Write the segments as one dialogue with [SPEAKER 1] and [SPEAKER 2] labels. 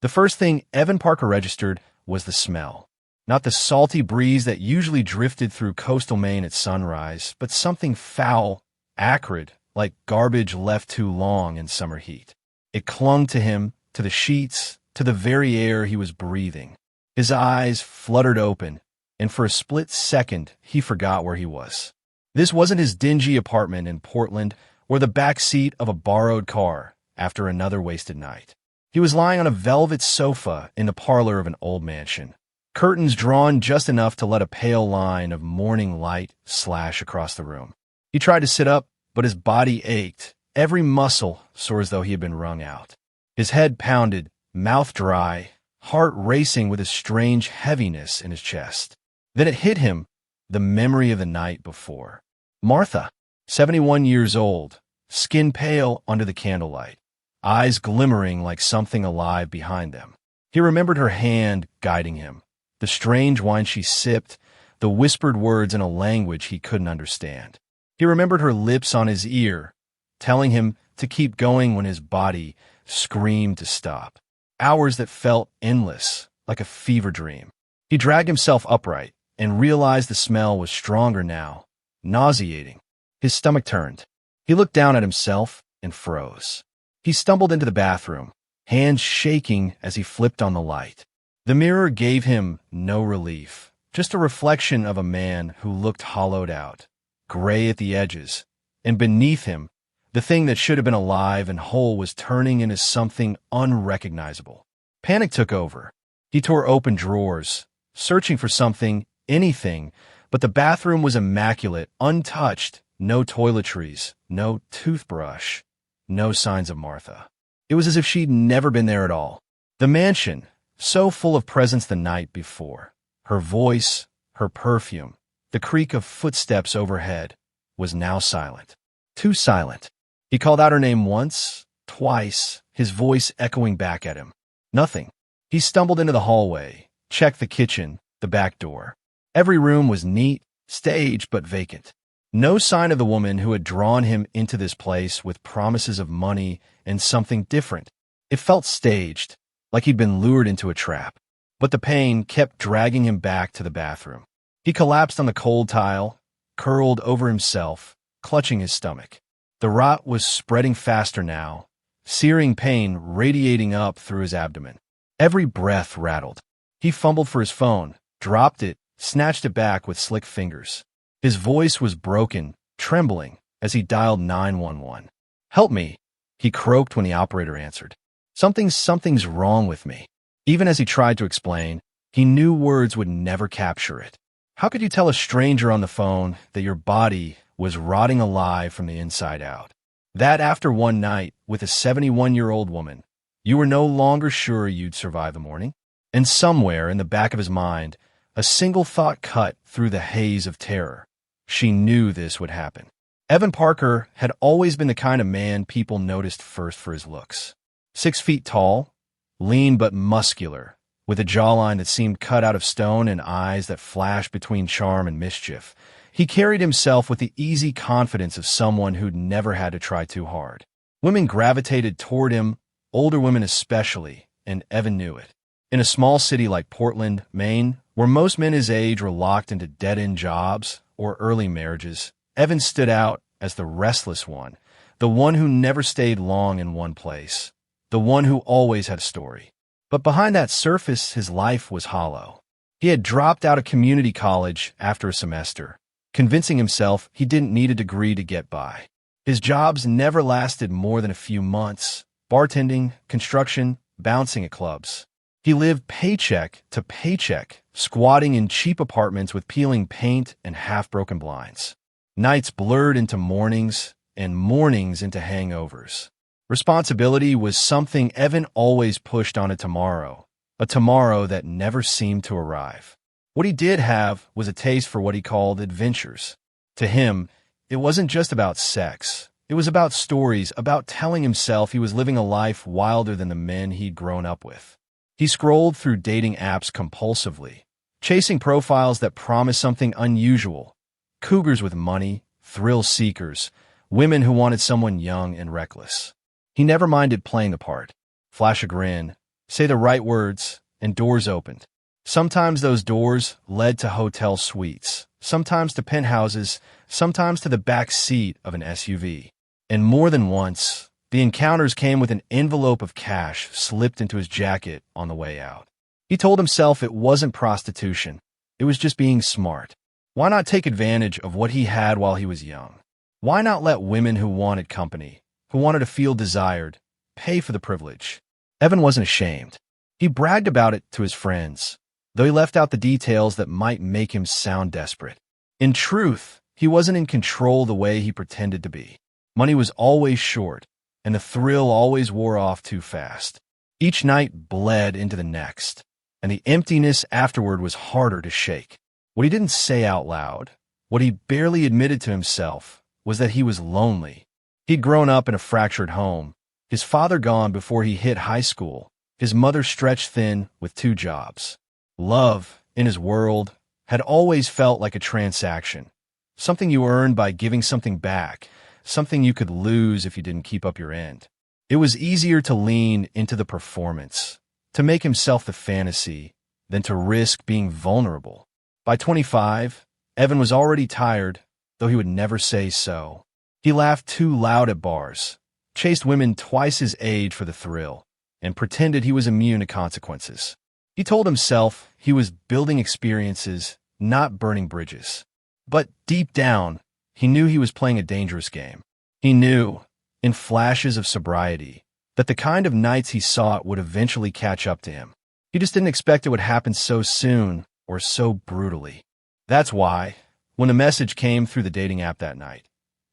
[SPEAKER 1] The first thing Evan Parker registered was the smell. Not the salty breeze that usually drifted through coastal Maine at sunrise, but something foul, acrid, like garbage left too long in summer heat. It clung to him, to the sheets, to the very air he was breathing. His eyes fluttered open, and for a split second, he forgot where he was. This wasn't his dingy apartment in Portland or the back seat of a borrowed car after another wasted night. He was lying on a velvet sofa in the parlor of an old mansion, curtains drawn just enough to let a pale line of morning light slash across the room. He tried to sit up, but his body ached, every muscle sore as though he had been wrung out. His head pounded, mouth dry, heart racing with a strange heaviness in his chest. Then it hit him, the memory of the night before. Martha, 71 years old, skin pale under the candlelight, eyes glimmering like something alive behind them. He remembered her hand guiding him, the strange wine she sipped, the whispered words in a language he couldn't understand. He remembered her lips on his ear, telling him to keep going when his body screamed to stop. Hours that felt endless, like a fever dream. He dragged himself upright and realized the smell was stronger now, nauseating. His stomach turned. He looked down at himself and froze. He stumbled into the bathroom, hands shaking as he flipped on the light. The mirror gave him no relief, just a reflection of a man who looked hollowed out, gray at the edges, and beneath him, the thing that should have been alive and whole was turning into something unrecognizable. Panic took over. He tore open drawers, searching for something, anything, but the bathroom was immaculate, untouched, no toiletries, no toothbrush, no signs of Martha. It was as if she'd never been there at all. The mansion, so full of presence the night before, her voice, her perfume, the creak of footsteps overhead, was now silent. Too silent. He called out her name once, twice, his voice echoing back at him. Nothing. He stumbled into the hallway, checked the kitchen, the back door. Every room was neat, staged, but vacant. No sign of the woman who had drawn him into this place with promises of money and something different. It felt staged, like he'd been lured into a trap. But the pain kept dragging him back to the bathroom. He collapsed on the cold tile, curled over himself, clutching his stomach. The rot was spreading faster now, searing pain radiating up through his abdomen. Every breath rattled. He fumbled for his phone, dropped it, snatched it back with slick fingers. His voice was broken, trembling, as he dialed 911. "Help me," he croaked when the operator answered. Something's wrong with me." Even as he tried to explain, he knew words would never capture it. How could you tell a stranger on the phone that your body was rotting alive from the inside out? That after one night with a 71-year-old woman, you were no longer sure you'd survive the morning? And somewhere in the back of his mind, a single thought cut through the haze of terror. She knew this would happen. Evan Parker had always been the kind of man people noticed first for his looks. 6 feet tall, lean but muscular, with a jawline that seemed cut out of stone and eyes that flashed between charm and mischief. He carried himself with the easy confidence of someone who'd never had to try too hard. Women gravitated toward him, older women especially, and Evan knew it. In a small city like Portland, Maine, where most men his age were locked into dead-end jobs or early marriages, Evan stood out as the restless one, the one who never stayed long in one place, the one who always had a story. But behind that surface, his life was hollow. He had dropped out of community college after a semester, convincing himself he didn't need a degree to get by. His jobs never lasted more than a few months, bartending, construction, bouncing at clubs. He lived paycheck to paycheck, squatting in cheap apartments with peeling paint and half-broken blinds. Nights blurred into mornings, and mornings into hangovers. Responsibility was something Evan always pushed on a tomorrow that never seemed to arrive. What he did have was a taste for what he called adventures. To him, it wasn't just about sex. It was about stories, about telling himself he was living a life wilder than the men he'd grown up with. He scrolled through dating apps compulsively, chasing profiles that promised something unusual. Cougars with money, thrill seekers, women who wanted someone young and reckless. He never minded playing the part. Flash a grin, say the right words, and doors opened. Sometimes those doors led to hotel suites, sometimes to penthouses, sometimes to the back seat of an SUV. And more than once, the encounters came with an envelope of cash slipped into his jacket on the way out. He told himself it wasn't prostitution. It was just being smart. Why not take advantage of what he had while he was young? Why not let women who wanted company, who wanted to feel desired, pay for the privilege? Evan wasn't ashamed. He bragged about it to his friends, though he left out the details that might make him sound desperate. In truth, he wasn't in control the way he pretended to be. Money was always short, and the thrill always wore off too fast. Each night bled into the next, and the emptiness afterward was harder to shake. What he didn't say out loud, what he barely admitted to himself, was that he was lonely. He'd grown up in a fractured home, his father gone before he hit high school, his mother stretched thin with 2 jobs. Love, in his world, had always felt like a transaction, something you earned by giving something back, something you could lose if you didn't keep up your end. It was easier to lean into the performance, to make himself the fantasy, than to risk being vulnerable. By 25, Evan was already tired, though he would never say so. He laughed too loud at bars, chased women twice his age for the thrill, and pretended he was immune to consequences. He told himself he was building experiences, not burning bridges. But deep down, he knew he was playing a dangerous game. He knew, in flashes of sobriety, that the kind of nights he sought would eventually catch up to him. He just didn't expect it would happen so soon or so brutally. That's why, when a message came through the dating app that night,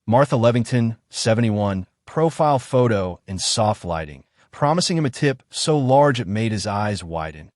[SPEAKER 1] Martha Levington, 71, profile photo in soft lighting, promising him a tip so large it made his eyes widen,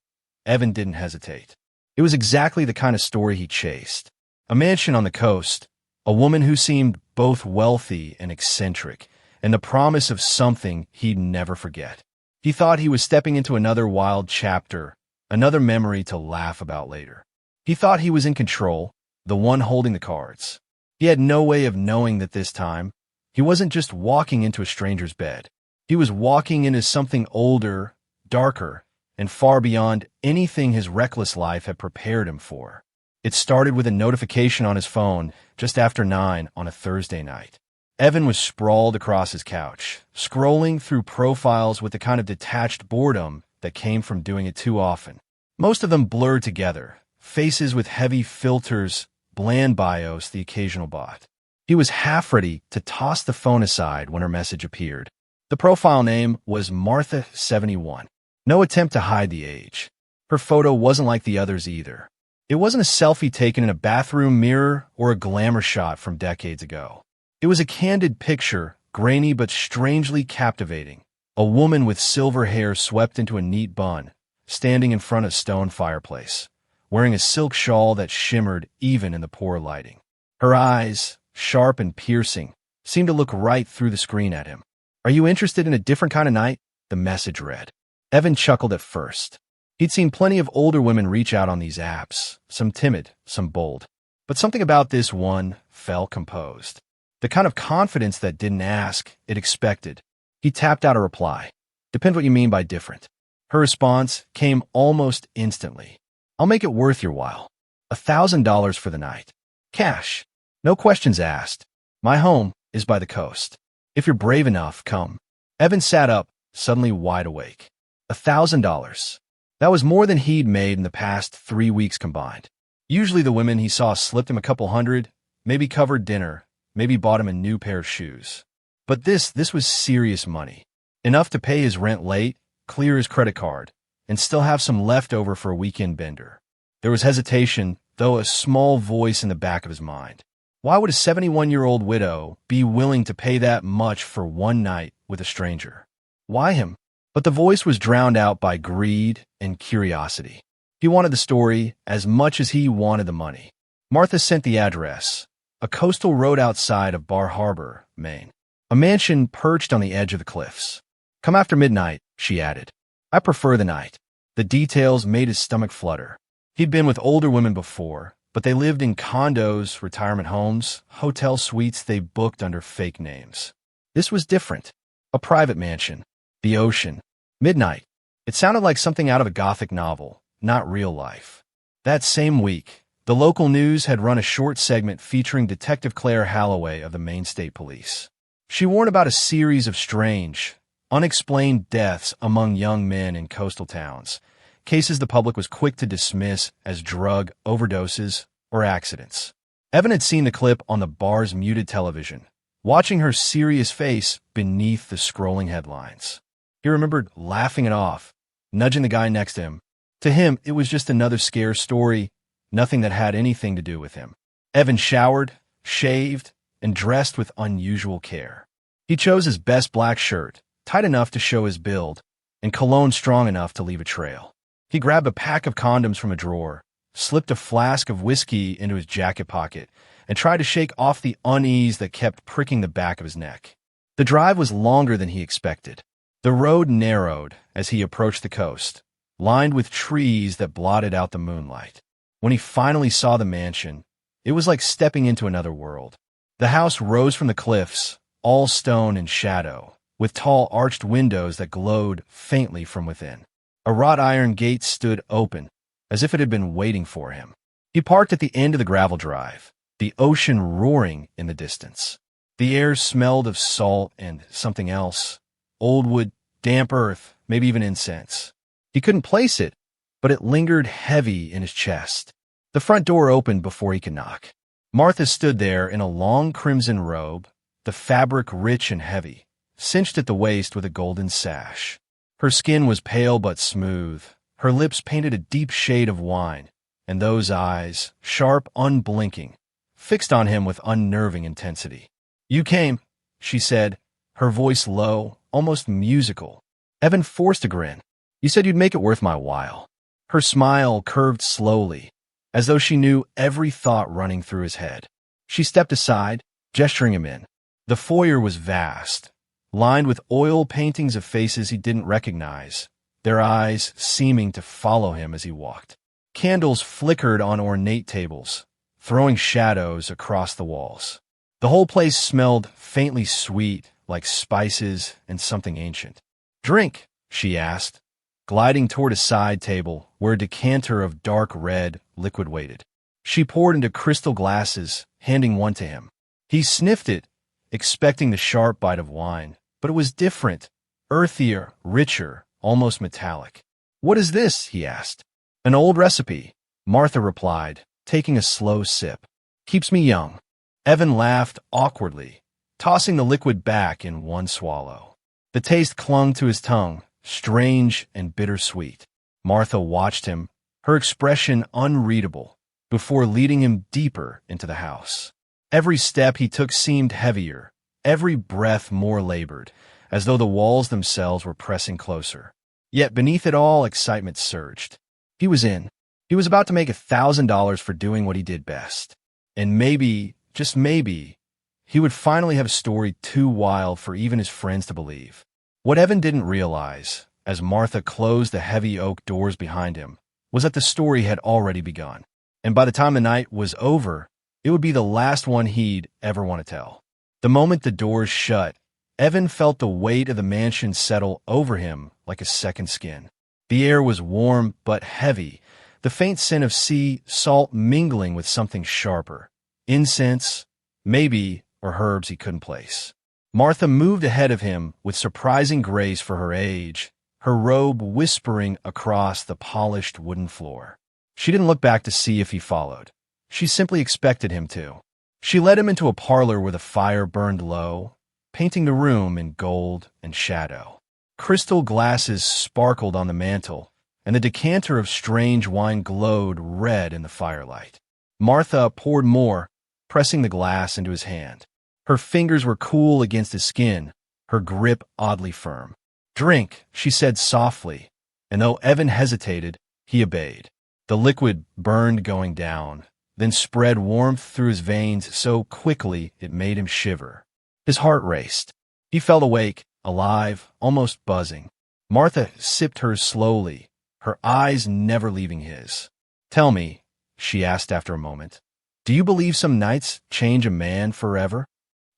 [SPEAKER 1] Evan didn't hesitate. It was exactly the kind of story he chased. A mansion on the coast, a woman who seemed both wealthy and eccentric, and the promise of something he'd never forget. He thought he was stepping into another wild chapter, another memory to laugh about later. He thought he was in control, the one holding the cards. He had no way of knowing that this time, he wasn't just walking into a stranger's bed. He was walking into something older, darker, and far beyond anything his reckless life had prepared him for. It started with a notification on his phone just after 9 on a Thursday night. Evan was sprawled across his couch, scrolling through profiles with the kind of detached boredom that came from doing it too often. Most of them blurred together, faces with heavy filters, bland bios, the occasional bot. He was half ready to toss the phone aside when her message appeared. The profile name was Martha, 71. No attempt to hide the age. Her photo wasn't like the others either. It wasn't a selfie taken in a bathroom mirror or a glamour shot from decades ago. It was a candid picture, grainy but strangely captivating. A woman with silver hair swept into a neat bun, standing in front of a stone fireplace, wearing a silk shawl that shimmered even in the poor lighting. Her eyes, sharp and piercing, seemed to look right through the screen at him. "Are you interested in a different kind of night?" the message read. Evan chuckled at first. He'd seen plenty of older women reach out on these apps, some timid, some bold. But something about this one felt composed. The kind of confidence that didn't ask, it expected. He tapped out a reply. "Depends what you mean by different." Her response came almost instantly. "I'll make it worth your while. $1,000 for the night. Cash. No questions asked. My home is by the coast. If you're brave enough, come." Evan sat up, suddenly wide awake. $1,000. That was more than he'd made in the past 3 weeks combined. Usually the women he saw slipped him a couple hundred, maybe covered dinner, maybe bought him a new pair of shoes. But this was serious money. Enough to pay his rent late, clear his credit card, and still have some left over for a weekend bender. There was hesitation, though, a small voice in the back of his mind. Why would a 71-year-old widow be willing to pay that much for one night with a stranger? Why him? But the voice was drowned out by greed and curiosity. He wanted the story as much as he wanted the money. Martha sent the address, a coastal road outside of Bar Harbor, Maine. A mansion perched on the edge of the cliffs. "Come after midnight," she added. "I prefer the night." The details made his stomach flutter. He'd been with older women before, but they lived in condos, retirement homes, hotel suites they booked under fake names. This was different. A private mansion. The ocean. Midnight. It sounded like something out of a Gothic novel, not real life. That same week, the local news had run a short segment featuring Detective Claire Holloway of the Maine State Police. She warned about a series of strange, unexplained deaths among young men in coastal towns, cases the public was quick to dismiss as drug overdoses or accidents. Evan had seen the clip on the bar's muted television, watching her serious face beneath the scrolling headlines. He remembered laughing it off, nudging the guy next to him. To him, it was just another scare story, nothing that had anything to do with him. Evan showered, shaved, and dressed with unusual care. He chose his best black shirt, tight enough to show his build, and cologne strong enough to leave a trail. He grabbed a pack of condoms from a drawer, slipped a flask of whiskey into his jacket pocket, and tried to shake off the unease that kept pricking the back of his neck. The drive was longer than he expected. The road narrowed as he approached the coast, lined with trees that blotted out the moonlight. When he finally saw the mansion, it was like stepping into another world. The house rose from the cliffs, all stone and shadow, with tall arched windows that glowed faintly from within. A wrought iron gate stood open, as if it had been waiting for him. He parked at the end of the gravel drive, the ocean roaring in the distance. The air smelled of salt and something else, old wood, damp earth, maybe even incense. He couldn't place it, but it lingered heavy in his chest. The front door opened before he could knock. Martha stood there in a long crimson robe, the fabric rich and heavy, cinched at the waist with a golden sash. Her skin was pale but smooth, her lips painted a deep shade of wine, and those eyes, sharp, unblinking, fixed on him with unnerving intensity. "You came," she said, her voice low, almost musical. Evan forced a grin. "You said you'd make it worth my while." Her smile curved slowly, as though she knew every thought running through his head. She stepped aside, gesturing him in. The foyer was vast, lined with oil paintings of faces he didn't recognize, their eyes seeming to follow him as he walked. Candles flickered on ornate tables, throwing shadows across the walls. The whole place smelled faintly sweet, like spices and something ancient. "Drink?" she asked, gliding toward a side table where a decanter of dark red liquid waited. She poured into crystal glasses, handing one to him. He sniffed it, expecting the sharp bite of wine, but it was different, earthier, richer, almost metallic. "What is this?" he asked. "An old recipe," Martha replied, taking a slow sip. "Keeps me young." Evan laughed awkwardly, tossing the liquid back in one swallow. The taste clung to his tongue, strange and bittersweet. Martha watched him, her expression unreadable, before leading him deeper into the house. Every step he took seemed heavier, every breath more labored, as though the walls themselves were pressing closer. Yet beneath it all, excitement surged. He was in. He was about to make $1,000 for doing what he did best. And maybe, just maybe, he would finally have a story too wild for even his friends to believe. What Evan didn't realize, as Martha closed the heavy oak doors behind him, was that the story had already begun. And by the time the night was over, it would be the last one he'd ever want to tell. The moment the doors shut, Evan felt the weight of the mansion settle over him like a second skin. The air was warm but heavy, the faint scent of sea salt mingling with something sharper. Incense, maybe, or herbs he couldn't place. Martha moved ahead of him with surprising grace for her age, her robe whispering across the polished wooden floor. She didn't look back to see if he followed. She simply expected him to. She led him into a parlor where the fire burned low, painting the room in gold and shadow. Crystal glasses sparkled on the mantel, and the decanter of strange wine glowed red in the firelight. Martha poured more, pressing the glass into his hand. Her fingers were cool against his skin, her grip oddly firm. "Drink," she said softly, and though Evan hesitated, he obeyed. The liquid burned going down, then spread warmth through his veins so quickly it made him shiver. His heart raced. He felt awake, alive, almost buzzing. Martha sipped hers slowly, her eyes never leaving his. "Tell me," she asked after a moment, "do you believe some nights change a man forever?"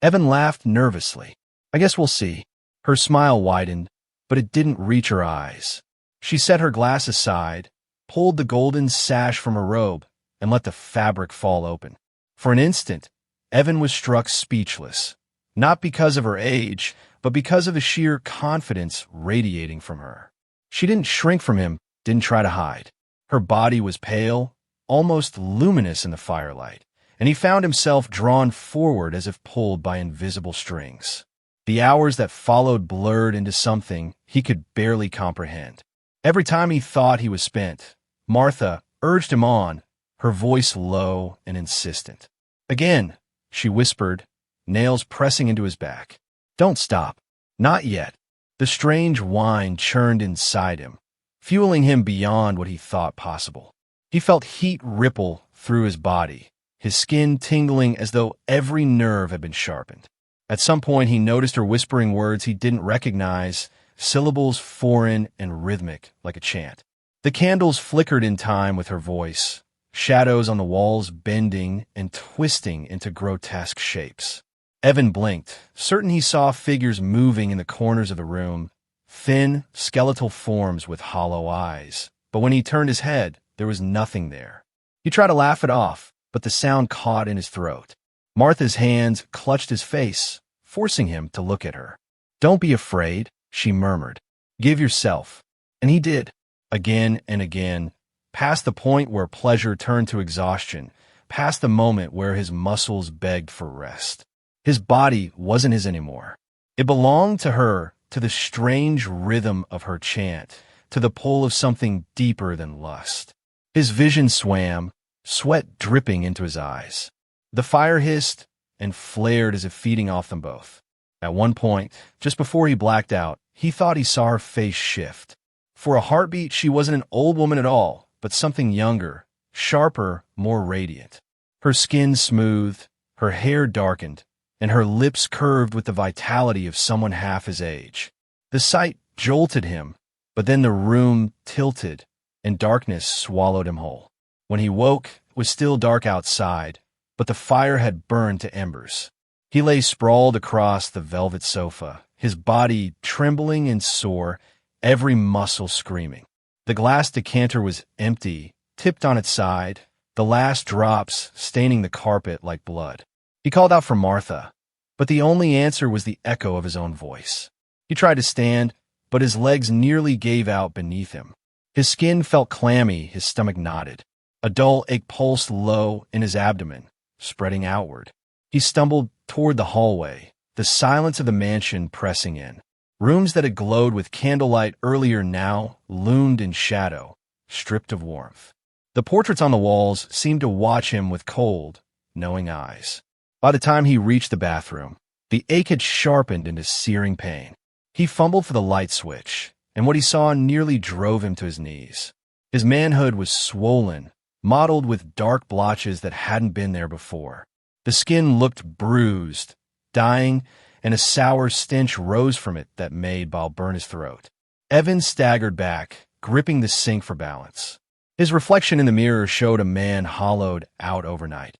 [SPEAKER 1] Evan laughed nervously. "I guess we'll see." Her smile widened, but it didn't reach her eyes. She set her glass aside, pulled the golden sash from her robe, and let the fabric fall open. For an instant, Evan was struck speechless, not because of her age, but because of the sheer confidence radiating from her. She didn't shrink from him, didn't try to hide. Her body was pale, almost luminous in the firelight, and he found himself drawn forward as if pulled by invisible strings. The hours that followed blurred into something he could barely comprehend. Every time he thought he was spent, Martha urged him on, her voice low and insistent. Again, she whispered, nails pressing into his back. Don't stop. Not yet. The strange wine churned inside him, fueling him beyond what he thought possible. He felt heat ripple through his body, his skin tingling as though every nerve had been sharpened. At some point, he noticed her whispering words he didn't recognize, syllables foreign and rhythmic like a chant. The candles flickered in time with her voice, shadows on the walls bending and twisting into grotesque shapes. Evan blinked, certain he saw figures moving in the corners of the room, thin, skeletal forms with hollow eyes. But when he turned his head, there was nothing there. He tried to laugh it off, but the sound caught in his throat. Martha's hands clutched his face, forcing him to look at her. Don't be afraid, she murmured. Give yourself. And he did, again and again, past the point where pleasure turned to exhaustion, past the moment where his muscles begged for rest. His body wasn't his anymore. It belonged to her, to the strange rhythm of her chant, to the pull of something deeper than lust. His vision swam, sweat dripping into his eyes. The fire hissed and flared as if feeding off them both. At one point, just before he blacked out, he thought he saw her face shift. For a heartbeat, she wasn't an old woman at all, but something younger, sharper, more radiant. Her skin smoothed, her hair darkened, and her lips curved with the vitality of someone half his age. The sight jolted him, but then the room tilted, and darkness swallowed him whole. When he woke, it was still dark outside, but the fire had burned to embers. He lay sprawled across the velvet sofa, his body trembling and sore, every muscle screaming. The glass decanter was empty, tipped on its side, the last drops staining the carpet like blood. He called out for Martha, but the only answer was the echo of his own voice. He tried to stand, but his legs nearly gave out beneath him. His skin felt clammy, his stomach knotted. A dull ache pulsed low in his abdomen, spreading outward. He stumbled toward the hallway, the silence of the mansion pressing in. Rooms that had glowed with candlelight earlier now loomed in shadow, stripped of warmth. The portraits on the walls seemed to watch him with cold, knowing eyes. By the time he reached the bathroom, the ache had sharpened into searing pain. He fumbled for the light switch, and what he saw nearly drove him to his knees. His manhood was swollen, mottled with dark blotches that hadn't been there before. The skin looked bruised, dying, and a sour stench rose from it that made Bal burn his throat. Evan staggered back, gripping the sink for balance. His reflection in the mirror showed a man hollowed out overnight,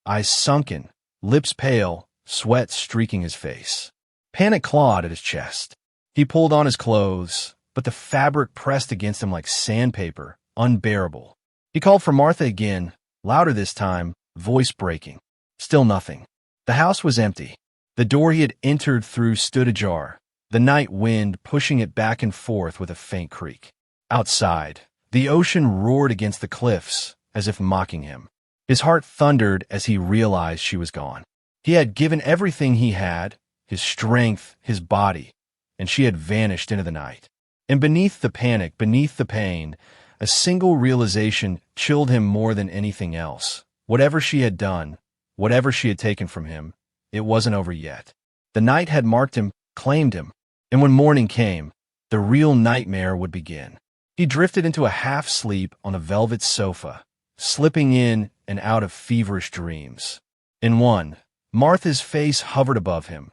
[SPEAKER 1] eyes sunken, lips pale, sweat streaking his face. Panic clawed at his chest. He pulled on his clothes, but the fabric pressed against him like sandpaper, unbearable. He called for Martha again, louder this time, voice breaking. Still nothing. The house was empty. The door he had entered through stood ajar, the night wind pushing it back and forth with a faint creak. Outside, the ocean roared against the cliffs, as if mocking him. His heart thundered as he realized she was gone. He had given everything he had, his strength, his body, and she had vanished into the night. And beneath the panic, beneath the pain, a single realization chilled him more than anything else. Whatever she had done, whatever she had taken from him, it wasn't over yet. The night had marked him, claimed him, and when morning came, the real nightmare would begin. He drifted into a half-sleep on a velvet sofa, slipping in and out of feverish dreams. In one, Martha's face hovered above him,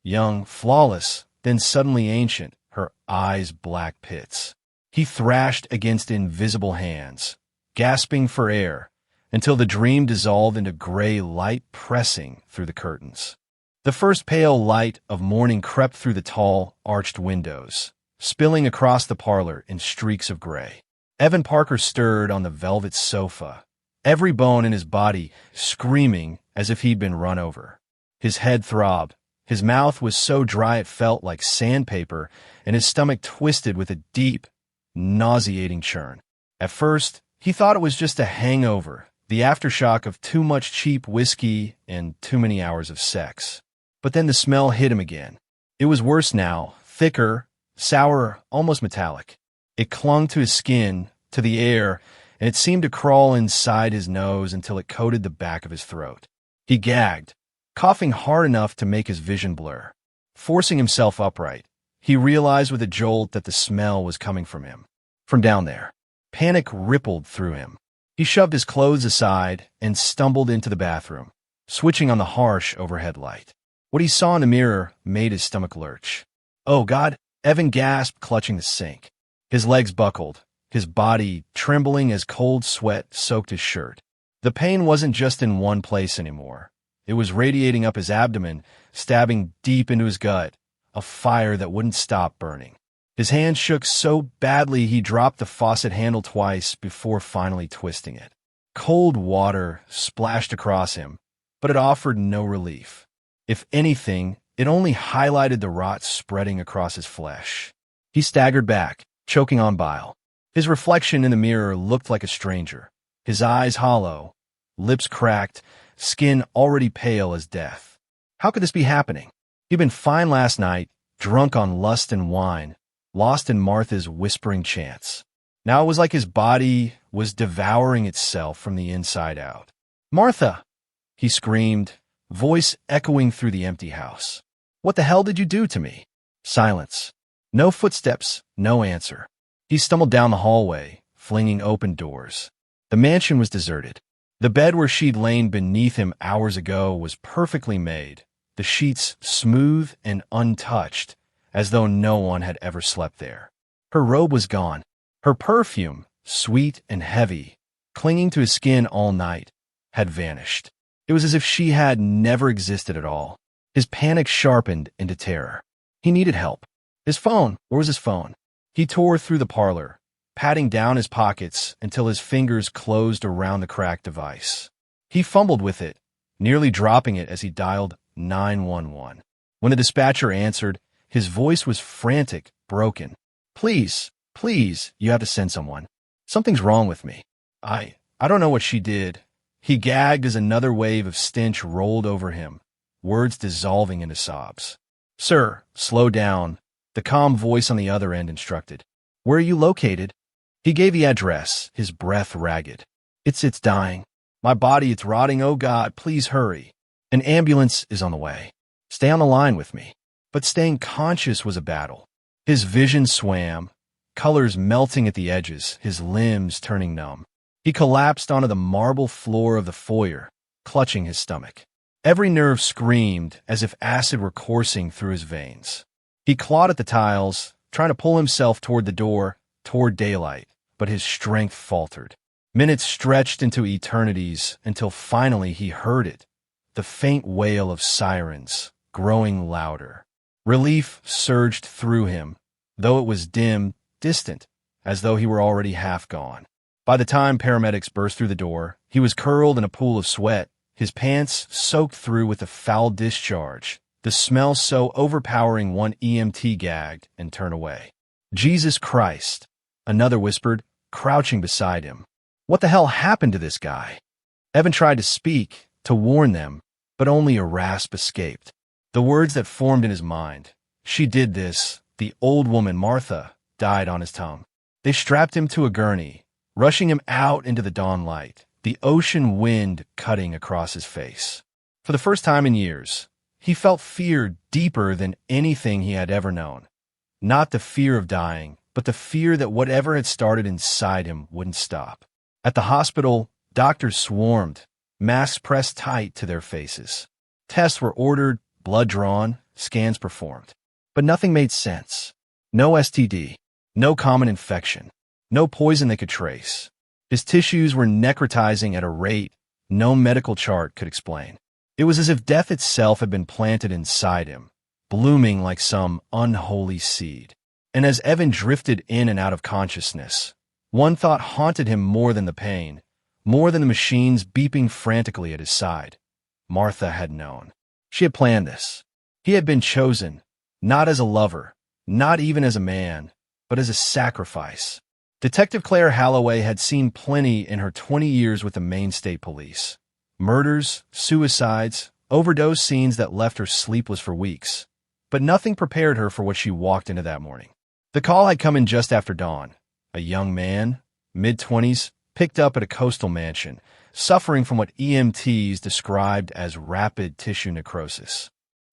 [SPEAKER 1] young, flawless, then suddenly ancient, her eyes black pits. He thrashed against invisible hands, gasping for air, until the dream dissolved into gray light pressing through the curtains. The first pale light of morning crept through the tall, arched windows, spilling across the parlor in streaks of gray. Evan Parker stirred on the velvet sofa, every bone in his body screaming as if he'd been run over. His head throbbed. His mouth was so dry it felt like sandpaper, and his stomach twisted with a deep, nauseating churn. At first, he thought it was just a hangover, the aftershock of too much cheap whiskey and too many hours of sex. But then the smell hit him again. It was worse now, thicker, sour, almost metallic. It clung to his skin, to the air, and it seemed to crawl inside his nose until it coated the back of his throat. He gagged, coughing hard enough to make his vision blur. Forcing himself upright, he realized with a jolt that the smell was coming from him, from down there. Panic rippled through him. He shoved his clothes aside and stumbled into the bathroom, switching on the harsh overhead light. What he saw in the mirror made his stomach lurch. "Oh, God," Evan gasped, clutching the sink. His legs buckled, his body trembling as cold sweat soaked his shirt. The pain wasn't just in one place anymore. It was radiating up his abdomen, stabbing deep into his gut, a fire that wouldn't stop burning. His hand shook so badly he dropped the faucet handle twice before finally twisting it. Cold water splashed across him, but it offered no relief. If anything, it only highlighted the rot spreading across his flesh. He staggered back, choking on bile. His reflection in the mirror looked like a stranger, his eyes hollow, lips cracked, skin already pale as death. How could this be happening? He'd been fine last night, drunk on lust and wine, lost in Martha's whispering chants. Now it was like his body was devouring itself from the inside out. "Martha!" he screamed, voice echoing through the empty house. "What the hell did you do to me?" Silence. No footsteps, no answer. He stumbled down the hallway, flinging open doors. The mansion was deserted. The bed where she'd lain beneath him hours ago was perfectly made, the sheets smooth and untouched, as though no one had ever slept there. Her robe was gone. Her perfume, sweet and heavy, clinging to his skin all night, had vanished. It was as if she had never existed at all. His panic sharpened into terror. He needed help. His phone. Where was his phone? He tore through the parlor, patting down his pockets until his fingers closed around the cracked device. He fumbled with it, nearly dropping it as he dialed 911. When the dispatcher answered, his voice was frantic, broken. Please, you have to send someone. Something's wrong with me. I don't know what she did." He gagged as another wave of stench rolled over him, words dissolving into sobs. "Sir, slow down," the calm voice on the other end instructed. "Where are you located?" He gave the address, his breath ragged. It's dying. My body, it's rotting. Oh God, please hurry. An ambulance is on the way. Stay on the line with me." But staying conscious was a battle. His vision swam, colors melting at the edges, his limbs turning numb. He collapsed onto the marble floor of the foyer, clutching his stomach. Every nerve screamed as if acid were coursing through his veins. He clawed at the tiles, trying to pull himself toward the door, toward daylight, but his strength faltered. Minutes stretched into eternities until finally he heard it, the faint wail of sirens, growing louder. Relief surged through him, though it was dim, distant, as though he were already half gone. By the time paramedics burst through the door, he was curled in a pool of sweat, his pants soaked through with a foul discharge, the smell so overpowering one EMT gagged and turned away. "Jesus Christ," another whispered, crouching beside him. What the hell happened to this guy? Evan tried to speak, to warn them, but only a rasp escaped. The words that formed in his mind, "She did this, the old woman Martha," died on his tongue. They strapped him to a gurney, rushing him out into the dawn light, the ocean wind cutting across his face. For the first time in years, he felt fear deeper than anything he had ever known. Not the fear of dying, but the fear that whatever had started inside him wouldn't stop. At the hospital, doctors swarmed, masks pressed tight to their faces. Tests were ordered, blood drawn, scans performed. But nothing made sense. No STD, no common infection, no poison they could trace. His tissues were necrotizing at a rate no medical chart could explain. It was as if death itself had been planted inside him, blooming like some unholy seed. And as Evan drifted in and out of consciousness, one thought haunted him more than the pain, more than the machines beeping frantically at his side. Martha had known. She had planned this. He had been chosen, not as a lover, not even as a man, but as a sacrifice. Detective Claire Halloway had seen plenty in her 20 years with the Maine State Police. Murders, suicides, overdose scenes that left her sleepless for weeks. But nothing prepared her for what she walked into that morning. The call had come in just after dawn. A young man, mid-20s, picked up at a coastal mansion, suffering from what EMTs described as rapid tissue necrosis.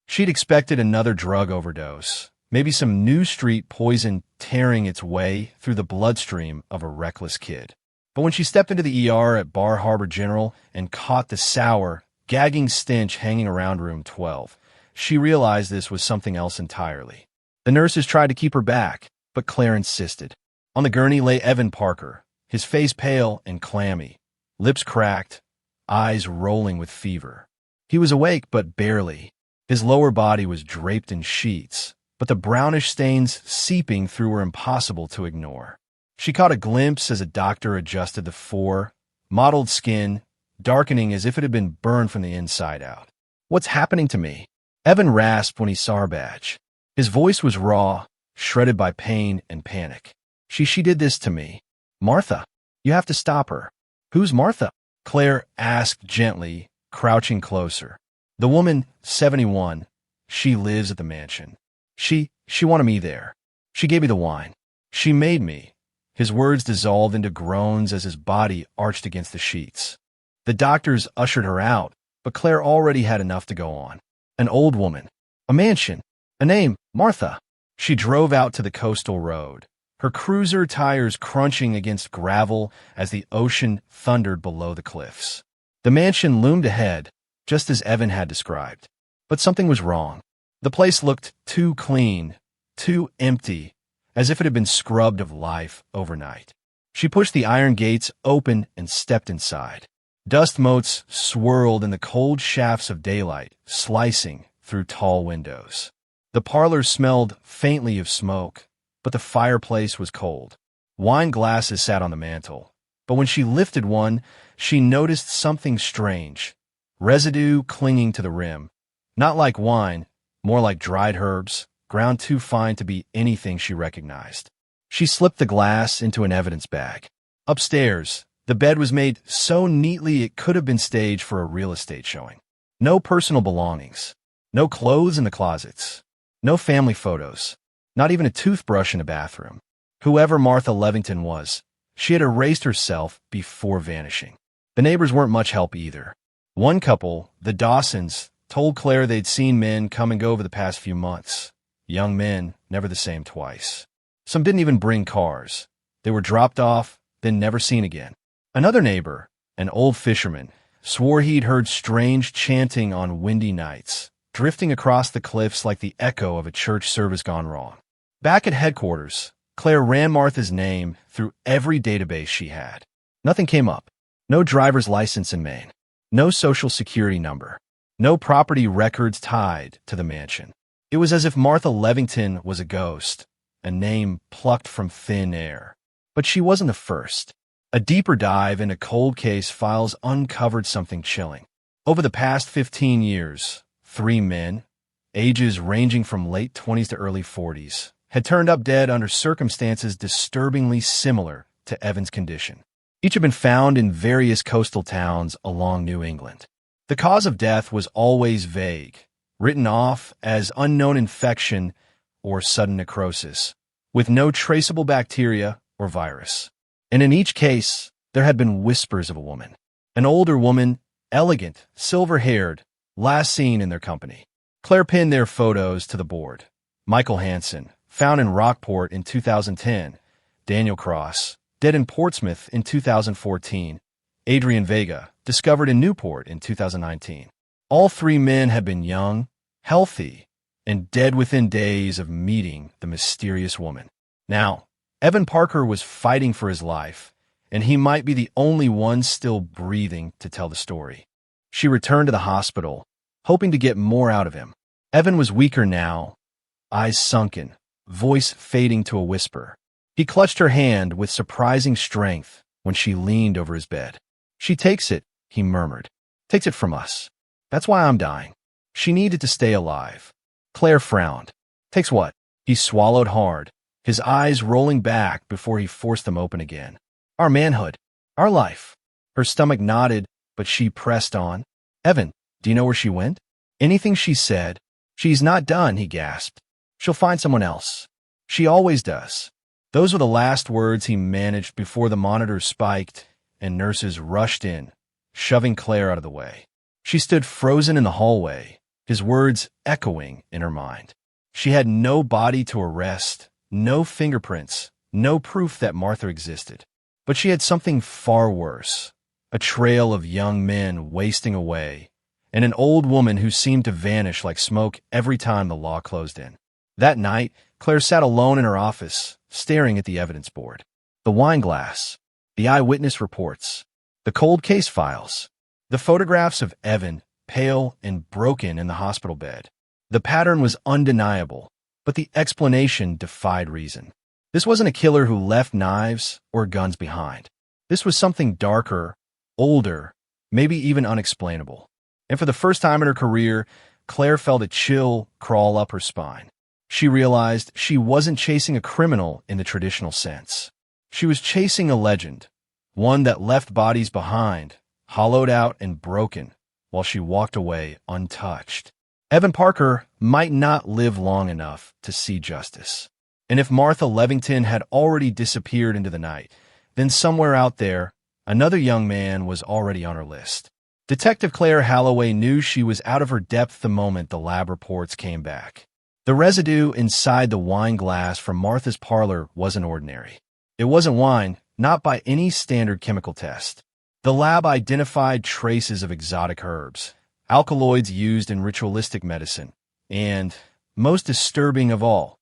[SPEAKER 1] She'd expected another drug overdose, maybe some New Street poison tearing its way through the bloodstream of a reckless kid. But when she stepped into the ER at Bar Harbor General and caught the sour, gagging stench hanging around room 12, she realized this was something else entirely. The nurses tried to keep her back, but Claire insisted. On the gurney lay Evan Parker, his face pale and clammy, lips cracked, eyes rolling with fever. He was awake, but barely. His lower body was draped in sheets, but the brownish stains seeping through were impossible to ignore. She caught a glimpse as a doctor adjusted the mottled skin, darkening as if it had been burned from the inside out. "What's happening to me?" Evan rasped when he saw her badge. His voice was raw, shredded by pain and panic. She did this to me. "Martha, you have to stop her." "Who's Martha?" Claire asked gently, crouching closer. "The woman, 71. She lives at the mansion. She wanted me there. She gave me the wine. She made me." His words dissolved into groans as his body arched against the sheets. The doctors ushered her out, but Claire already had enough to go on. An old woman. A mansion. A name. Martha. She drove out to the coastal road, her cruiser tires crunching against gravel as the ocean thundered below the cliffs. The mansion loomed ahead, just as Evan had described. But something was wrong. The place looked too clean, too empty, as if it had been scrubbed of life overnight. She pushed the iron gates open and stepped inside. Dust motes swirled in the cold shafts of daylight, slicing through tall windows. The parlor smelled faintly of smoke, but the fireplace was cold. Wine glasses sat on the mantel, but when she lifted one, she noticed something strange. Residue clinging to the rim. Not like wine, more like dried herbs, ground too fine to be anything she recognized. She slipped the glass into an evidence bag. Upstairs, the bed was made so neatly it could have been staged for a real estate showing. No personal belongings. No clothes in the closets. No family photos. Not even a toothbrush in the bathroom. Whoever Martha Levington was, she had erased herself before vanishing. The neighbors weren't much help either. One couple, the Dawsons, told Claire they'd seen men come and go over the past few months. Young men, never the same twice. Some didn't even bring cars. They were dropped off, then never seen again. Another neighbor, an old fisherman, swore he'd heard strange chanting on windy nights, drifting across the cliffs like the echo of a church service gone wrong. Back at headquarters, Claire ran Martha's name through every database she had. Nothing came up. No driver's license in Maine. No social security number. No property records tied to the mansion. It was as if Martha Levington was a ghost, a name plucked from thin air. But she wasn't the first. A deeper dive into cold case files uncovered something chilling. Over the past 15 years, 3 men, ages ranging from late 20s to early 40s, had turned up dead under circumstances disturbingly similar to Evan's condition. Each had been found in various coastal towns along New England. The cause of death was always vague, written off as unknown infection or sudden necrosis, with no traceable bacteria or virus. And in each case, there had been whispers of a woman. An older woman, elegant, silver-haired, last seen in their company. Claire pinned their photos to the board. Michael Hansen, found in Rockport in 2010. Daniel Cross, dead in Portsmouth in 2014. Adrian Vega, discovered in Newport in 2019. All 3 men had been young, healthy, and dead within days of meeting the mysterious woman. Now, Evan Parker was fighting for his life, and he might be the only one still breathing to tell the story. She returned to the hospital, hoping to get more out of him. Evan was weaker now, eyes sunken, voice fading to a whisper. He clutched her hand with surprising strength when she leaned over his bed. "She takes it," he murmured. "Takes it from us. That's why I'm dying. She needed to stay alive." Claire frowned. "Takes what?" He swallowed hard, his eyes rolling back before he forced them open again. "Our manhood. Our life." Her stomach nodded, but she pressed on. "Evan, do you know where she went?" "Anything she said." "She's not done," he gasped. "She'll find someone else. She always does." Those were the last words he managed before the monitors spiked and nurses rushed in, shoving Claire out of the way. She stood frozen in the hallway, his words echoing in her mind. She had no body to arrest, no fingerprints, no proof that Martha existed. But she had something far worse, a trail of young men wasting away, and an old woman who seemed to vanish like smoke every time the law closed in. That night, Claire sat alone in her office, staring at the evidence board. The wine glass, the eyewitness reports, the cold case files, the photographs of Evan, pale and broken in the hospital bed. The pattern was undeniable, but the explanation defied reason. This wasn't a killer who left knives or guns behind. This was something darker, older, maybe even unexplainable. And for the first time in her career, Claire felt a chill crawl up her spine. She realized she wasn't chasing a criminal in the traditional sense. She was chasing a legend, one that left bodies behind, hollowed out and broken, while she walked away untouched. Evan Parker might not live long enough to see justice. And if Martha Levington had already disappeared into the night, then somewhere out there, another young man was already on her list. Detective Claire Halloway knew she was out of her depth the moment the lab reports came back. The residue inside the wine glass from Martha's parlor wasn't ordinary. It wasn't wine, not by any standard chemical test. The lab identified traces of exotic herbs, alkaloids used in ritualistic medicine, and, most disturbing of all,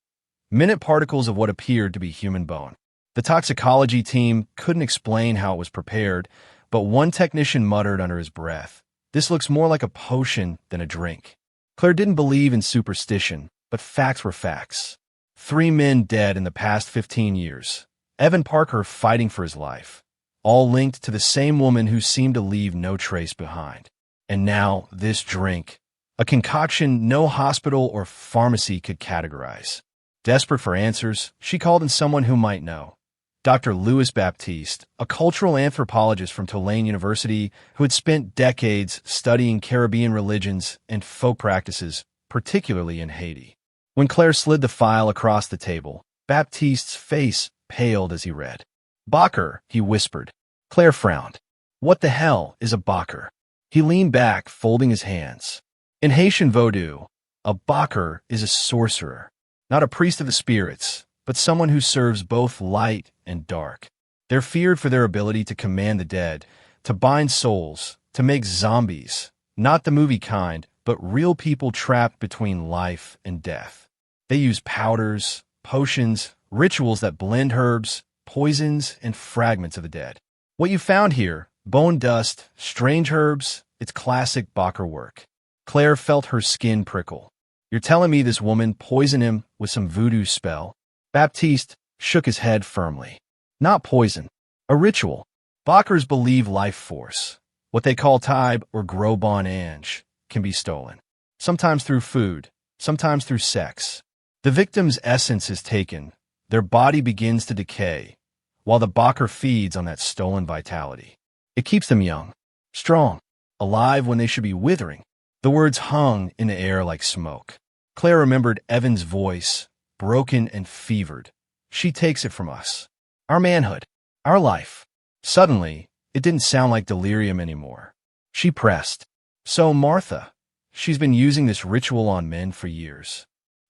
[SPEAKER 1] minute particles of what appeared to be human bone. The toxicology team couldn't explain how it was prepared, but one technician muttered under his breath, "This looks more like a potion than a drink." Claire didn't believe in superstition, but facts were facts. 3 men dead in the past 15 years. Evan Parker fighting for his life. All linked to the same woman who seemed to leave no trace behind. And now, this drink. A concoction no hospital or pharmacy could categorize. Desperate for answers, she called in someone who might know. Dr. Louis Baptiste, a cultural anthropologist from Tulane University who had spent decades studying Caribbean religions and folk practices, particularly in Haiti. When Claire slid the file across the table, Baptiste's face paled as he read. "Bacher," he whispered. Claire frowned. What the hell is a Bacher? He leaned back, folding his hands. In Haitian Vodou, a Bacher is a sorcerer, not a priest of the spirits, but someone who serves both light and dark. They're feared for their ability to command the dead, to bind souls, to make zombies, not the movie kind, but real people trapped between life and death. They use powders, potions, rituals that blend herbs, poisons, and fragments of the dead. What you found here, bone dust, strange herbs, it's classic Bacher work. Claire felt her skin prickle. "You're telling me this woman poisoned him with some voodoo spell?" Baptiste shook his head firmly. "Not poison. A ritual. Bachers believe life force, what they call Taib or Gros Bon Ange, can be stolen. Sometimes through food, sometimes through sex. The victim's essence is taken, their body begins to decay, while the Bacher feeds on that stolen vitality. It keeps them young, strong, alive when they should be withering." The words hung in the air like smoke. Claire remembered Evan's voice, broken and fevered. "She takes it from us. Our manhood. Our life." Suddenly, it didn't sound like delirium anymore. She pressed. "So, Martha, she's been using this ritual on men for years."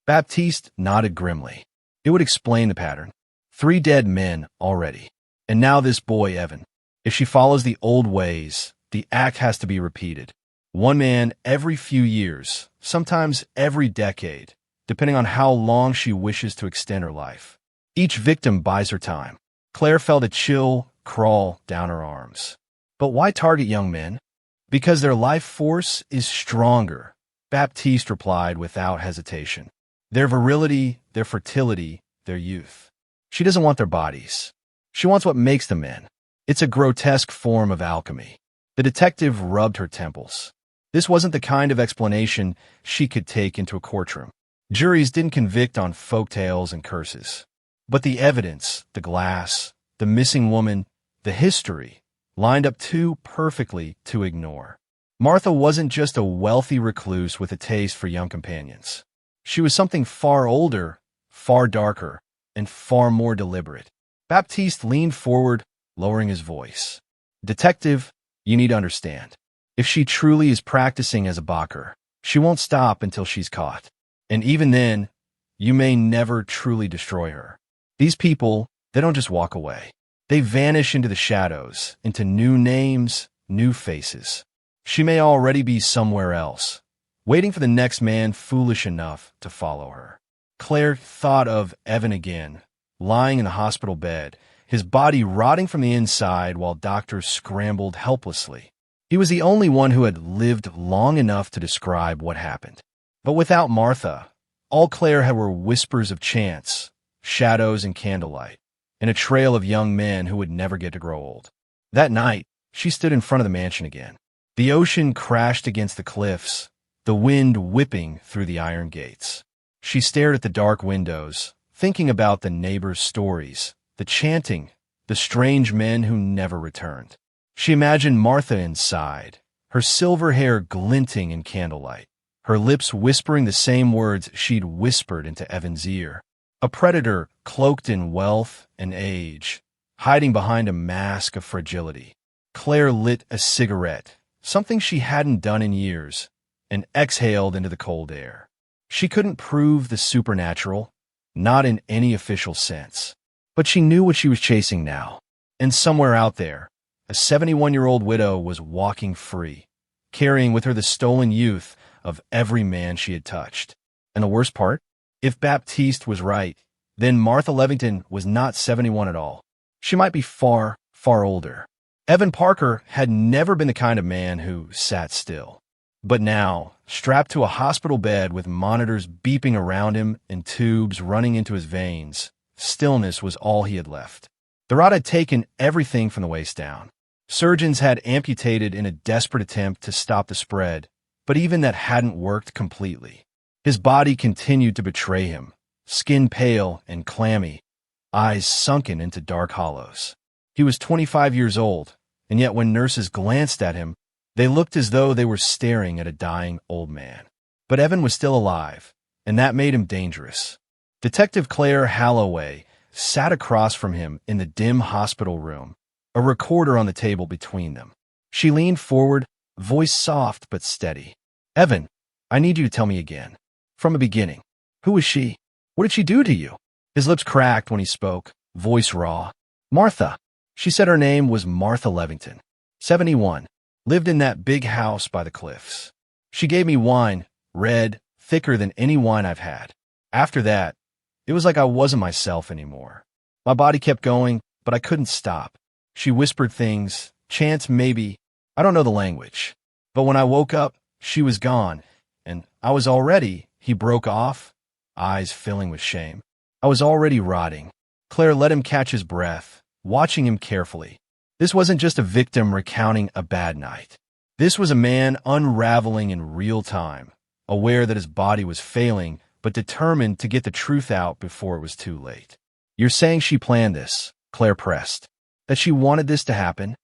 [SPEAKER 1] Baptiste nodded grimly. It would explain the pattern. 3 dead men already. And now this boy, Evan. If she follows the old ways, the act has to be repeated. 1 man every few years, sometimes every decade, depending on how long she wishes to extend her life. Each victim buys her time. Claire felt a chill crawl down her arms. But why target young men? Because their life force is stronger, Baptiste replied without hesitation. Their virility, their their fertility, their youth. She doesn't want their bodies. She wants what makes them men. It's a grotesque form of alchemy. The detective rubbed her temples. This wasn't the kind of explanation she could take into a courtroom. Juries didn't convict on folktales and curses. But the evidence, the glass, the missing woman, the history, lined up too perfectly to ignore. Martha wasn't just a wealthy recluse with a taste for young companions. She was something far older, far darker, and far more deliberate. Baptiste leaned forward, lowering his voice. Detective, you need to understand. If she truly is practicing as a Bacher, she won't stop until she's caught. And even then, you may never truly destroy her. These people, they don't just walk away. They vanish into the shadows, into new names, new faces. She may already be somewhere else, waiting for the next man foolish enough to follow her. Claire thought of Evan again, lying in the hospital bed, his body rotting from the inside while doctors scrambled helplessly. He was the only one who had lived long enough to describe what happened. But without Martha, all Claire had were whispers of chance, shadows and candlelight, and a trail of young men who would never get to grow old. That night, she stood in front of the mansion again. The ocean crashed against the cliffs, the wind whipping through the iron gates. She stared at the dark windows, thinking about the neighbors' stories, the chanting, the strange men who never returned. She imagined Martha inside, her silver hair glinting in candlelight, her lips whispering the same words she'd whispered into Evan's ear. A predator cloaked in wealth and age, hiding behind a mask of fragility. Claire lit a cigarette, something she hadn't done in years, and exhaled into the cold air. She couldn't prove the supernatural, not in any official sense. But she knew what she was chasing now. And somewhere out there, a 71-year-old widow was walking free, carrying with her the stolen youth of every man she had touched. And the worst part? If Baptiste was right, then Martha Levington was not 71 at all. She might be far, far older. Evan Parker had never been the kind of man who sat still. But now, strapped to a hospital bed with monitors beeping around him and tubes running into his veins, stillness was all he had left. The rot had taken everything from the waist down. Surgeons had amputated in a desperate attempt to stop the spread, but even that hadn't worked completely. His body continued to betray him, skin pale and clammy, eyes sunken into dark hollows. He was 25 years old, and yet when nurses glanced at him, they looked as though they were staring at a dying old man. But Evan was still alive, and that made him dangerous. Detective Claire Halloway sat across from him in the dim hospital room, a recorder on the table between them. She leaned forward, voice soft but steady. Evan, I need you to tell me again. From the beginning. Who was she? What did she do to you? His lips cracked when he spoke, voice raw. Martha. She said her name was Martha Levington. 71. Lived in that big house by the cliffs. She gave me wine, red, thicker than any wine I've had. After that, it was like I wasn't myself anymore. My body kept going, but I couldn't stop. She whispered things, chants maybe, I don't know the language. But when I woke up, she was gone, and I was already, he broke off, eyes filling with shame. I was already rotting. Claire let him catch his breath, watching him carefully. This wasn't just a victim recounting a bad night. This was a man unraveling in real time, aware that his body was failing, but determined to get the truth out before it was too late. You're saying she planned this, Claire pressed. That she wanted this to happen?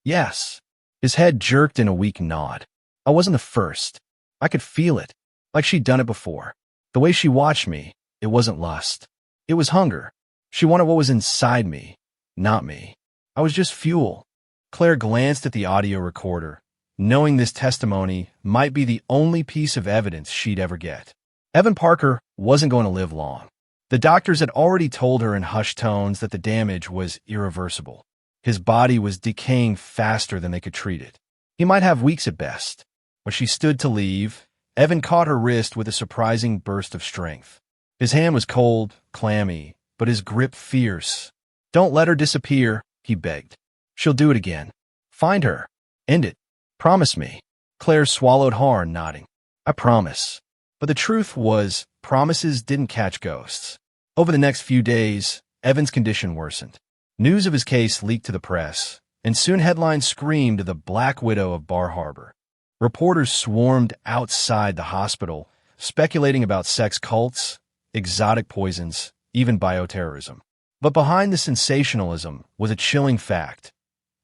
[SPEAKER 1] Yes. His head jerked in a weak nod. I wasn't the first. I could feel it, like she'd done it before. The way she watched me, it wasn't lust. It was hunger. She wanted what was inside me, not me. I was just fuel. Claire glanced at the audio recorder, knowing this testimony might be the only piece of evidence she'd ever get. Evan Parker wasn't going to live long. The doctors had already told her in hushed tones that the damage was irreversible. His body was decaying faster than they could treat it. He might have weeks at best. When she stood to leave, Evan caught her wrist with a surprising burst of strength. His hand was cold, clammy, but his grip fierce. Don't let her disappear, he begged. She'll do it again. Find her. End it. Promise me. Claire swallowed hard, nodding. I promise. But the truth was, promises didn't catch ghosts. Over the next few days, Evan's condition worsened. News of his case leaked to the press, and soon headlines screamed of the Black Widow of Bar Harbor. Reporters swarmed outside the hospital, speculating about sex cults, exotic poisons, even bioterrorism. But behind the sensationalism was a chilling fact.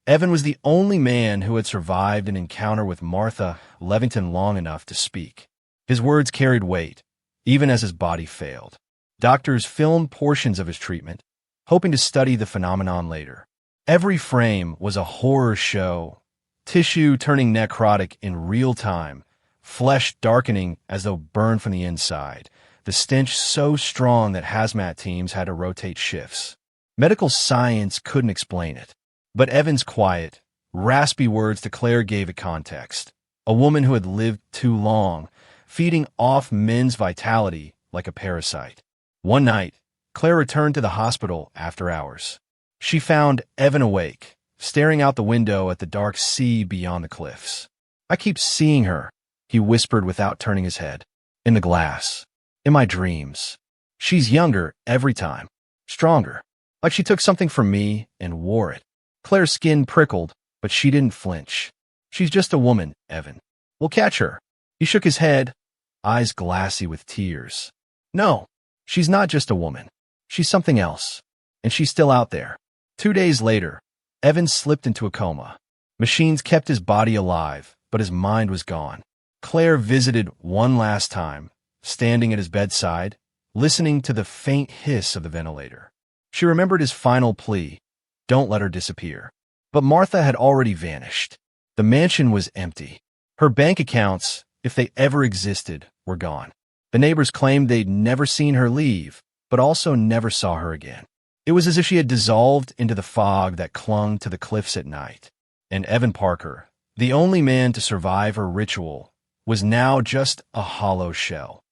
[SPEAKER 1] Evan was the only man who had survived an encounter with Martha Levington long enough to speak. His words carried weight, even as his body failed. Doctors filmed portions of his treatment, hoping to study the phenomenon later. Every frame was a horror show, tissue turning necrotic in real time, flesh darkening as though burned from the inside, the stench so strong that hazmat teams had to rotate shifts. Medical science couldn't explain it, but Evan's quiet, raspy words to Claire gave it context. A woman who had lived too long, feeding off men's vitality like a parasite. One night, Claire returned to the hospital after hours. She found Evan awake, staring out the window at the dark sea beyond the cliffs. "I keep seeing her," he whispered without turning his head. "In the glass. In my dreams. She's younger every time. Stronger. Like she took something from me and wore it." Claire's skin prickled, but she didn't flinch. "She's just a woman, Evan. We'll catch her." He shook his head, eyes glassy with tears. "No, she's not just a woman. She's something else. And she's still out there." 2 days later, Evan slipped into a coma. Machines kept his body alive, but his mind was gone. Claire visited one last time, standing at his bedside, listening to the faint hiss of the ventilator. She remembered his final plea, "Don't let her disappear." But Martha had already vanished. The mansion was empty. Her bank accounts, if they ever existed, were gone. The neighbors claimed they'd never seen her leave, but also never saw her again. It was as if she had dissolved into the fog that clung to the cliffs at night. And Evan Parker, the only man to survive her ritual, was now just a hollow shell,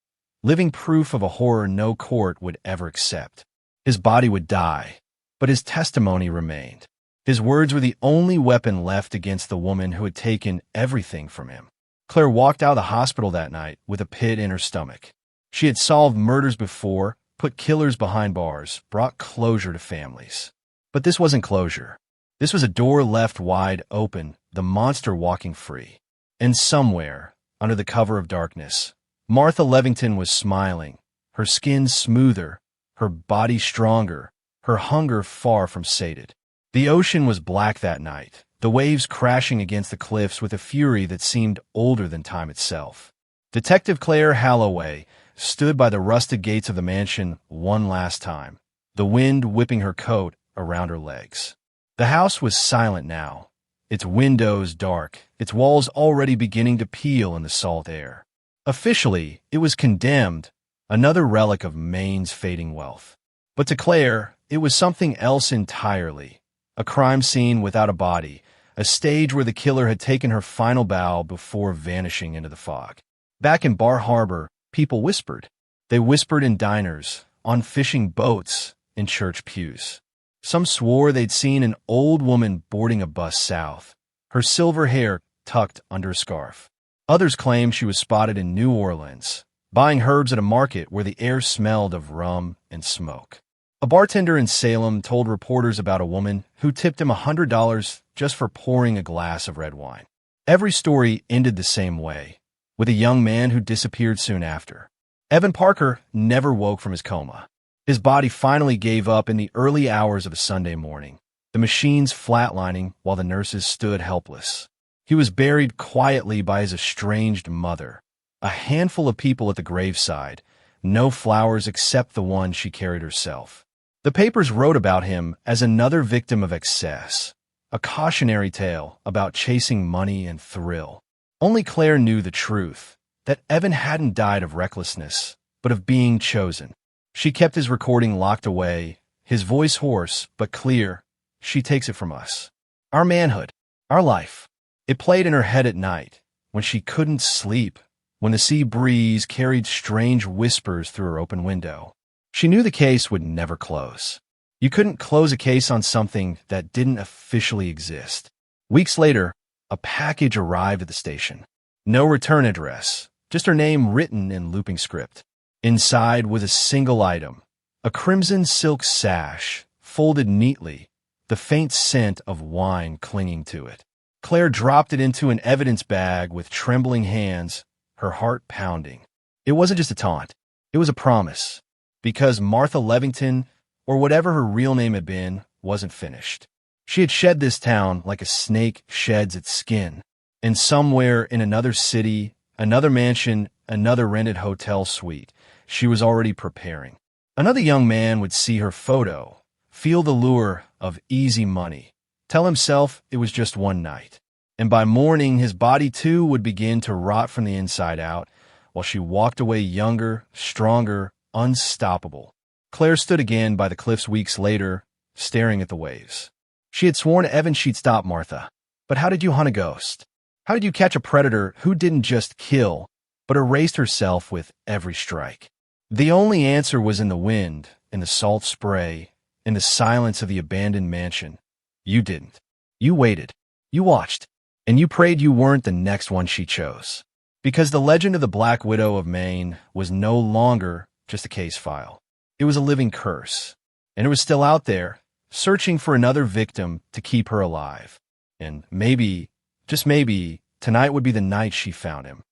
[SPEAKER 1] living proof of a horror no court would ever accept. His body would die, but his testimony remained. His words were the only weapon left against the woman who had taken everything from him. Claire walked out of the hospital that night with a pit in her stomach. She had solved murders before, put killers behind bars, brought closure to families. But this wasn't closure. This was a door left wide open, the monster walking free. And somewhere, under the cover of darkness, Martha Levington was smiling, her skin smoother, her body stronger, her hunger far from sated. The ocean was black that night, the waves crashing against the cliffs with a fury that seemed older than time itself. Detective Claire Halloway stood by the rusted gates of the mansion one last time, the wind whipping her coat around her legs. The house was silent now, its windows dark, its walls already beginning to peel in the salt air. Officially, it was condemned, another relic of Maine's fading wealth. But to Claire, it was something else entirely, a crime scene without a body, a stage where the killer had taken her final bow before vanishing into the fog. Back in Bar Harbor, people whispered. They whispered in diners, on fishing boats, in church pews. Some swore they'd seen an old woman boarding a bus south, her silver hair tucked under a scarf. Others claimed she was spotted in New Orleans, buying herbs at a market where the air smelled of rum and smoke. A bartender in Salem told reporters about a woman who tipped him $100 just for pouring a glass of red wine. Every story ended the same way, with a young man who disappeared soon after. Evan Parker never woke from his coma. His body finally gave up in the early hours of a Sunday morning, the machines flatlining while the nurses stood helpless. He was buried quietly by his estranged mother, a handful of people at the graveside, no flowers except the one she carried herself. The papers wrote about him as another victim of excess, a cautionary tale about chasing money and thrill. Only Claire knew the truth, that Evan hadn't died of recklessness, but of being chosen. She kept his recording locked away, his voice hoarse but clear. She takes it from us. Our manhood, our life. It played in her head at night, when she couldn't sleep, when the sea breeze carried strange whispers through her open window. She knew the case would never close. You couldn't close a case on something that didn't officially exist. Weeks later, a package arrived at the station. No return address, just her name written in looping script. Inside was a single item, A crimson silk sash, folded neatly, the faint scent of wine clinging to it. Claire dropped it into an evidence bag with trembling hands, her heart pounding. It wasn't just a taunt. It was a promise. Because Martha Levington, or whatever her real name had been, wasn't finished. She had shed this town like a snake sheds its skin. And somewhere in another city, another mansion, another rented hotel suite, she was already preparing. Another young man would see her photo, feel the lure of easy money, tell himself it was just one night. And by morning, his body too would begin to rot from the inside out, while she walked away younger, stronger, unstoppable. Claire stood again by the cliffs weeks later, staring at the waves. She had sworn to Evan she'd stop Martha. But how did you hunt a ghost? How did you catch a predator who didn't just kill, but erased herself with every strike? The only answer was in the wind, in the salt spray, in the silence of the abandoned mansion. You didn't. You waited. You watched. And you prayed you weren't the next one she chose. Because the legend of the Black Widow of Maine was no longer just a case file. It was a living curse. And it was still out there, searching for another victim to keep her alive. And maybe, just maybe, tonight would be the night she found him.